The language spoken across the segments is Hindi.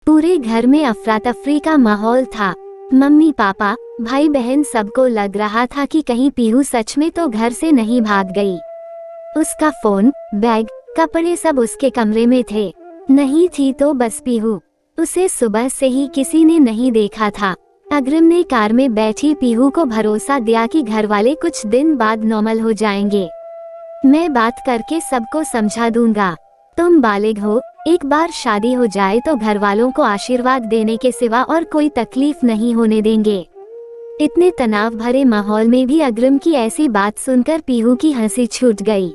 पूरे घर में अफरा तफरी का माहौल था। मम्मी पापा भाई बहन सबको लग रहा था कि कहीं पीहू सच में तो घर से नहीं भाग गई। उसका फोन, बैग, कपड़े सब उसके कमरे में थे। नहीं थी तो बस पीहू। उसे सुबह से ही किसी ने नहीं देखा था। अग्रिम ने कार में बैठी पीहू को भरोसा दिया कि घर वाले कुछ दिन बाद नॉर्मल हो जाएंगे। मैं बात करके सबको समझा दूंगा। तुम बालिग हो, एक बार शादी हो जाए तो घर वालों को आशीर्वाद देने के सिवा और कोई तकलीफ नहीं होने देंगे। इतने तनाव भरे माहौल में भी अग्रिम की ऐसी बात सुनकर पीहू की हंसी छूट गई।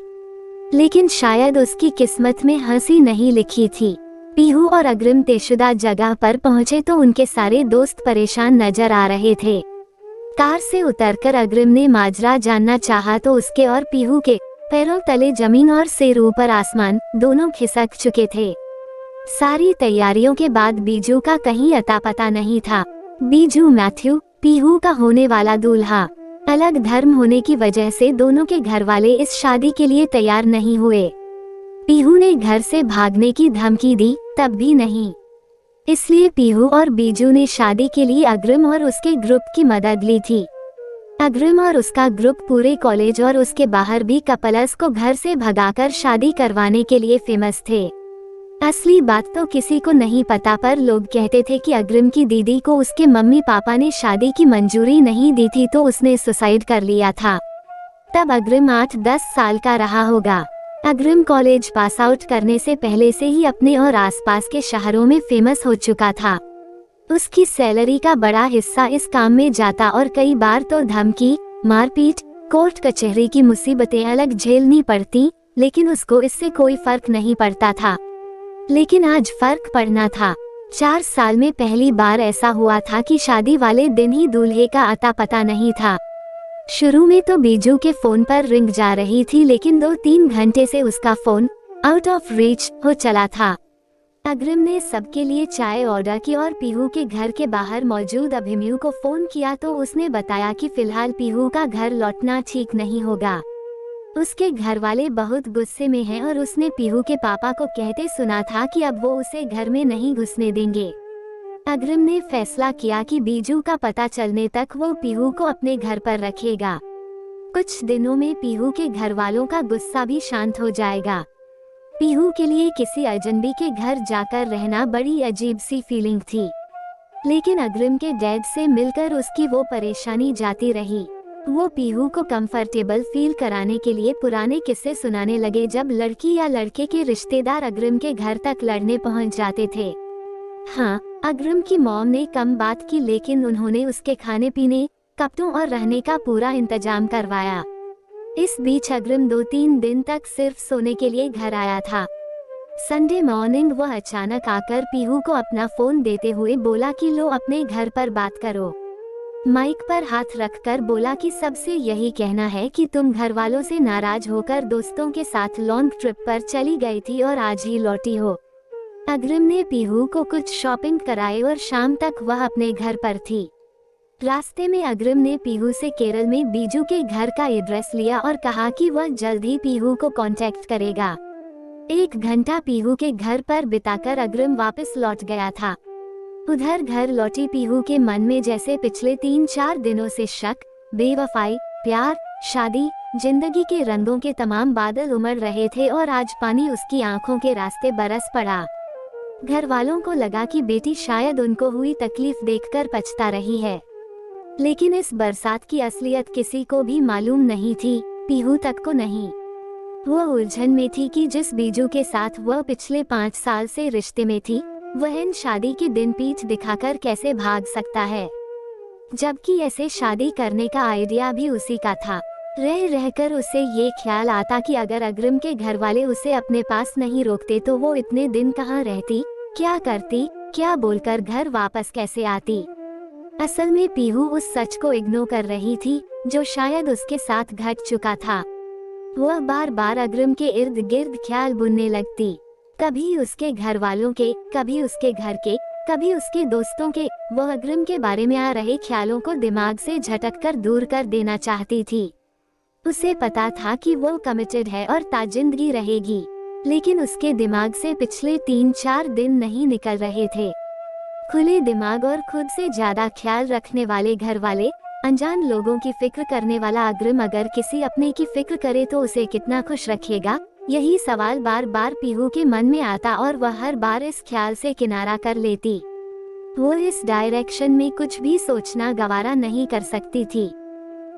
लेकिन शायद उसकी किस्मत में हंसी नहीं लिखी थी। पीहू और अग्रिम तयशुदा जगह पर पहुंचे तो उनके सारे दोस्त परेशान नजर आ रहे थे। कार से उतरकर अग्रिम ने माजरा जानना चाहा तो उसके और पीहू के पैरों तले जमीन और सिर ऊपर आसमान, दोनों खिसक चुके थे। सारी तैयारियों के बाद बीजू का कहीं अता पता नहीं था। बीजू मैथ्यू, पीहू का होने वाला दूल्हा। अलग धर्म होने की वजह से दोनों के घर वाले इस शादी के लिए तैयार नहीं हुए। पीहू ने घर से भागने की धमकी दी, तब भी नहीं। इसलिए पीहू और बीजू ने शादी के लिए अग्रिम और उसके ग्रुप की मदद ली थी। अग्रिम और उसका ग्रुप पूरे कॉलेज और उसके बाहर भी कपल्स को घर से भगाकर शादी करवाने के लिए फेमस थे। असली बात तो किसी को नहीं पता, पर लोग कहते थे कि अग्रिम की दीदी को उसके मम्मी पापा ने शादी की मंजूरी नहीं दी थी तो उसने सुसाइड कर लिया था। तब अग्रिम 8-10 साल का रहा होगा। अग्रिम कॉलेज पास आउट करने से पहले से ही अपने और आसपास के शहरों में फेमस हो चुका था। उसकी सैलरी का बड़ा हिस्सा इस काम में जाता और कई बार तो धमकी, मारपीट, कोर्ट कचहरी की मुसीबतें अलग झेलनी पड़ती, लेकिन उसको इससे कोई फर्क नहीं पड़ता था। लेकिन आज फर्क पड़ना था। 4 साल में पहली बार ऐसा हुआ था कि शादी वाले दिन ही दूल्हे का अता पता नहीं था। शुरू में तो बीजू के फोन पर रिंग जा रही थी, लेकिन 2-3 घंटे से उसका फोन आउट ऑफ रीच हो चला था। अग्रिम ने सबके लिए चाय ऑर्डर की और पीहू के घर के बाहर मौजूद अभिमन्यु को फोन किया तो उसने बताया कि फिलहाल पीहू का घर लौटना ठीक नहीं होगा। उसके घर वाले बहुत गुस्से में हैं और उसने पीहू के पापा को कहते सुना था कि अब वो उसे घर में नहीं घुसने देंगे। अग्रिम ने फैसला किया कि बीजू का पता चलने तक वो पीहू को अपने घर पर रखेगा। कुछ दिनों में पीहू के घर वालों का गुस्सा भी शांत हो जाएगा। पीहू के लिए किसी अजनबी के घर जाकर रहना बड़ी अजीब सी फीलिंग थी, लेकिन अग्रिम के डैड से मिलकर उसकी वो परेशानी जाती रही। वो पीहू को कंफर्टेबल फील कराने के लिए पुराने किस्से सुनाने लगे, जब लड़की या लड़के के रिश्तेदार अग्रिम के घर तक लड़ने पहुंच जाते थे। हाँ, अग्रिम की मॉम ने कम बात की, लेकिन उन्होंने उसके खाने पीने, कपड़ों और रहने का पूरा इंतजाम करवाया। इस बीच अग्रिम 2-3 दिन तक सिर्फ सोने के लिए घर आया था। संडे मॉर्निंग वह अचानक आकर पीहू को अपना फोन देते हुए बोला कि लो अपने घर पर बात करो। माइक पर हाथ रखकर बोला कि सबसे यही कहना है कि तुम घर वालों से नाराज होकर दोस्तों के साथ लॉन्ग ट्रिप पर चली गई थी और आज ही लौटी हो। अग्रिम ने पीहू को कुछ शॉपिंग कराई और शाम तक वह अपने घर पर थी। रास्ते में अग्रिम ने पीहू से केरल में बीजू के घर का एड्रेस लिया और कहा कि वह जल्द ही पीहू को कांटेक्ट करेगा। 1 घंटा पीहू के घर पर बिताकर अग्रिम वापस लौट गया था। उधर घर लौटी पीहू के मन में जैसे पिछले 3-4 दिनों से शक, बेवफाई, प्यार, शादी, जिंदगी के रंगों के तमाम बादल उमड़ रहे थे और आज पानी उसकी आंखों के रास्ते बरस पड़ा। घर वालों को लगा कि बेटी शायद उनको हुई तकलीफ देखकर पछता रही है, लेकिन इस बरसात की असलियत किसी को भी मालूम नहीं थी, पीहू तक को नहीं। वह उलझन में थी कि जिस बीजू के साथ वह पिछले 5 साल से रिश्ते में थी, वह इन शादी के दिन पीठ दिखाकर कैसे भाग सकता है, जबकि ऐसे शादी करने का आइडिया भी उसी का था। रह रहकर उसे ये ख्याल आता कि अगर अग्रिम के घर वाले उसे अपने पास नहीं रोकते तो वो इतने दिन कहाँ रहती, क्या करती, क्या बोलकर घर वापस कैसे आती। असल में पीहू उस सच को इग्नोर कर रही थी जो शायद उसके साथ घट चुका था। वह बार बार अग्रिम के इर्द गिर्द ख्याल बुनने लगती, कभी उसके घर वालों के, कभी उसके घर के, कभी उसके दोस्तों के। वह अग्रिम के बारे में आ रहे ख्यालों को दिमाग से झटककर दूर कर देना चाहती थी। उसे पता था कि वो कमिटेड है और ताजिंदगी रहेगी, लेकिन उसके दिमाग से पिछले 3-4 दिन नहीं निकल रहे थे। खुले दिमाग और खुद से ज्यादा ख्याल रखने वाले घर वाले, अनजान लोगों की फिक्र करने वाला अग्रिम अगर किसी अपने की फिक्र करे तो उसे कितना खुश रखेगा, यही सवाल बार बार पीहू के मन में आता और वह हर बार इस ख्याल से किनारा कर लेती। वो इस डायरेक्शन में कुछ भी सोचना गवारा नहीं कर सकती थी।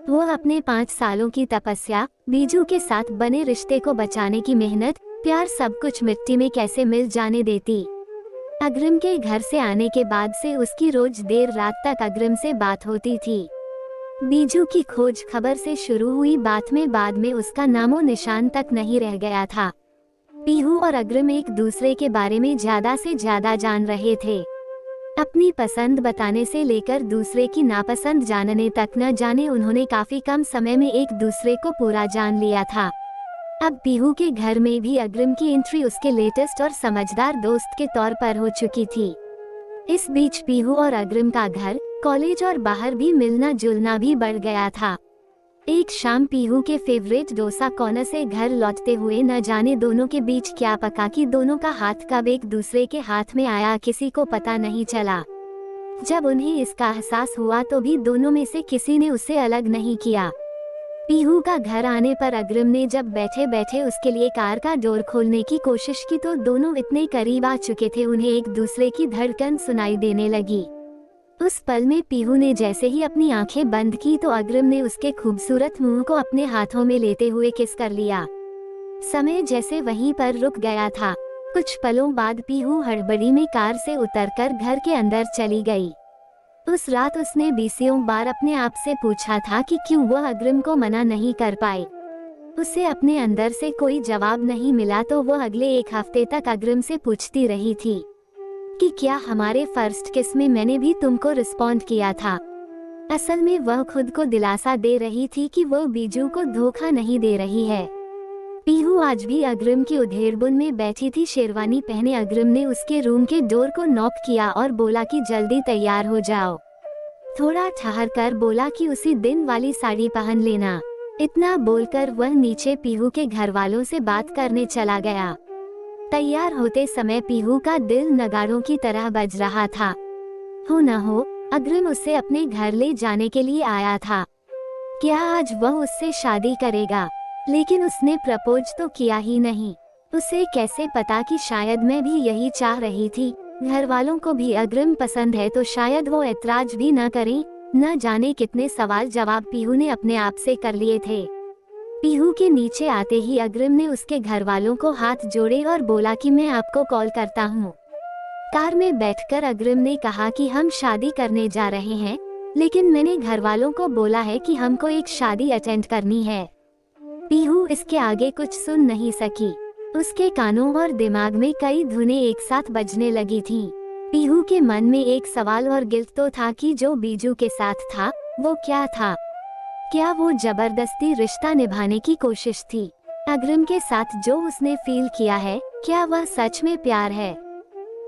वो अपने 5 सालों की तपस्या, बीजू के साथ बने रिश्ते को बचाने की मेहनत, प्यार सब कुछ मिट्टी में कैसे मिल जाने देती। अग्रिम के घर से आने के बाद से उसकी रोज देर रात तक अग्रिम से बात होती थी। बीजू की खोज खबर से शुरू हुई बात में बाद में उसका नामो निशान तक नहीं रह गया था। पीहू और अग्रिम एक दूसरे के बारे में ज्यादा से ज्यादा जान रहे थे। अपनी पसंद बताने से लेकर दूसरे की नापसंद जानने तक, न जाने उन्होंने काफी कम समय में एक दूसरे को पूरा जान लिया था। अब पीहू के घर में भी अग्रिम की एंट्री उसके लेटेस्ट और समझदार दोस्त के तौर पर हो चुकी थी। इस बीच पीहू और अग्रिम का घर, कॉलेज और बाहर भी मिलना जुलना भी बढ़ गया था। एक शाम पीहू के फेवरेट डोसा कॉर्नर से घर लौटते हुए न जाने दोनों के बीच क्या पका कि दोनों का हाथ कब एक दूसरे के हाथ में आया किसी को पता नहीं चला। जब उन्हें इसका एहसास हुआ तो भी दोनों में से किसी ने उसे अलग नहीं किया। पीहू का घर आने पर अग्रिम ने जब बैठे बैठे उसके लिए कार का डोर खोलने की कोशिश की तो दोनों इतने करीब आ चुके थे उन्हें एक दूसरे की धड़कन सुनाई देने लगी। उस पल में पीहू ने जैसे ही अपनी आंखें बंद की तो अग्रिम ने उसके खूबसूरत मुंह को अपने हाथों में लेते हुए किस कर लिया। समय जैसे वहीं पर रुक गया था। कुछ पलों बाद पीहू हड़बड़ी में कार से उतरकर घर के अंदर चली गई। उस रात उसने बीसियों बार अपने आप से पूछा था कि क्यों वह अग्रिम को मना नहीं कर पाई। उसे अपने अंदर से कोई जवाब नहीं मिला तो वह अगले 1 हफ्ते तक अग्रिम से पूछती रही थी कि क्या हमारे फर्स्ट किस में मैंने भी तुमको रिस्पॉन्ड किया था। असल में वह खुद को दिलासा दे रही थी कि वो बीजू को धोखा नहीं दे रही है। पीहू आज भी अग्रिम की उधेड़बुन में बैठी थी, शेरवानी पहने। अग्रिम ने उसके रूम के डोर को नॉक किया और बोला कि जल्दी तैयार हो जाओ। थोड़ा ठहर कर बोला कि उसी दिन वाली साड़ी पहन लेना। इतना बोलकर वह नीचे पीहू के घर वालों से बात करने चला गया। तैयार होते समय पीहू का दिल नगाड़ों की तरह बज रहा था। हो न हो अग्रिम उसे अपने घर ले जाने के लिए आया था। क्या आज वह उससे शादी करेगा? लेकिन उसने प्रपोज तो किया ही नहीं। उसे कैसे पता कि शायद मैं भी यही चाह रही थी। घर वालों को भी अग्रिम पसंद है तो शायद वो ऐतराज भी न करें। न जाने कितने सवाल जवाब पीहू ने अपने आप से कर लिए थे। पीहू के नीचे आते ही अग्रिम ने उसके घर वालों को हाथ जोड़े और बोला कि मैं आपको कॉल करता हूँ। कार में बैठकर अग्रिम ने कहा कि हम शादी करने जा रहे हैं, लेकिन मैंने घर वालों को बोला है कि हमको एक शादी अटेंड करनी है। पीहू इसके आगे कुछ सुन नहीं सकी। उसके कानों और दिमाग में कई धुनें एक साथ बजने लगी थीं। पीहू के मन में एक सवाल और गिल्ट तो था कि जो बीजू के साथ था वो क्या था। क्या वो जबरदस्ती रिश्ता निभाने की कोशिश थी? अग्रिम के साथ जो उसने फील किया है, क्या वह सच में प्यार है,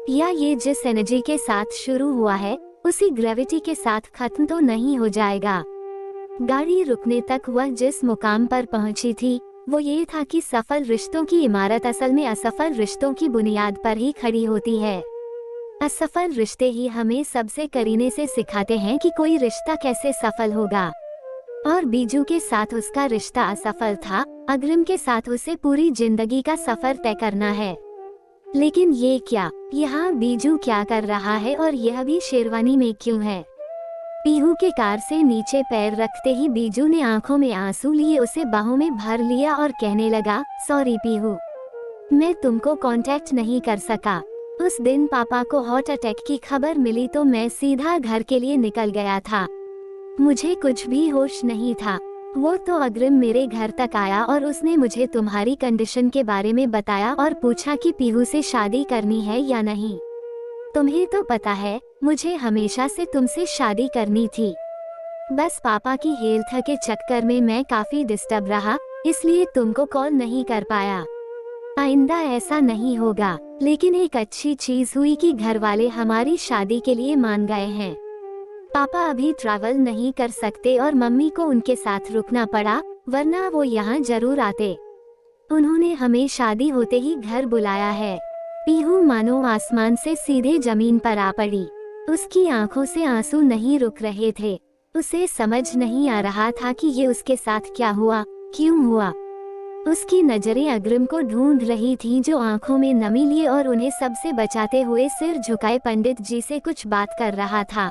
या ये जिस एनर्जी के साथ शुरू हुआ है उसी ग्रेविटी के साथ खत्म तो नहीं हो जाएगा? गाड़ी रुकने तक वह जिस मुकाम पर पहुंची थी वो ये था कि सफल रिश्तों की इमारत असल में असफल रिश्तों की बुनियाद पर ही खड़ी होती है। असफल रिश्ते ही हमें सबसे करीने से सिखाते हैं कि कोई रिश्ता कैसे सफल होगा। और बीजू के साथ उसका रिश्ता असफल था। अग्रिम के साथ उसे पूरी जिंदगी का सफर तय करना है। लेकिन ये क्या, यहाँ बीजू क्या कर रहा है और यह भी शेरवानी में क्यों है? पीहू के कार से नीचे पैर रखते ही बीजू ने आंखों में आंसू लिए उसे बाहों में भर लिया और कहने लगा, सॉरी पीहू, मैं तुमको कांटेक्ट नहीं कर सका। उस दिन पापा को हार्ट अटैक की खबर मिली तो मैं सीधा घर के लिए निकल गया था। मुझे कुछ भी होश नहीं था। वो तो अग्रिम मेरे घर तक आया और उसने मुझे तुम्हारी कंडीशन के बारे में बताया और पूछा कि पीहू से शादी करनी है या नहीं। तुम्हें तो पता है मुझे हमेशा से तुमसे शादी करनी थी। बस पापा की हेल्थ के चक्कर में मैं काफी डिस्टर्ब रहा, इसलिए तुमको कॉल नहीं कर पाया। आइंदा ऐसा नहीं होगा। लेकिन एक अच्छी चीज हुई कि घर वाले हमारी शादी के लिए मान गए हैं। पापा अभी ट्रैवल नहीं कर सकते और मम्मी को उनके साथ रुकना पड़ा, वरना वो यहाँ जरूर आते। उन्होंने हमें शादी होते ही घर बुलाया है। पीहू मानो आसमान से सीधे जमीन पर आ पड़ी। उसकी आंखों से आंसू नहीं रुक रहे थे। उसे समझ नहीं आ रहा था कि ये उसके साथ क्या हुआ, क्यों हुआ। उसकी नजरें अग्रिम को ढूंढ रही थीं, जो आंखों में नमी लिए और उन्हें सबसे बचाते हुए सिर झुकाए पंडित जी से कुछ बात कर रहा था।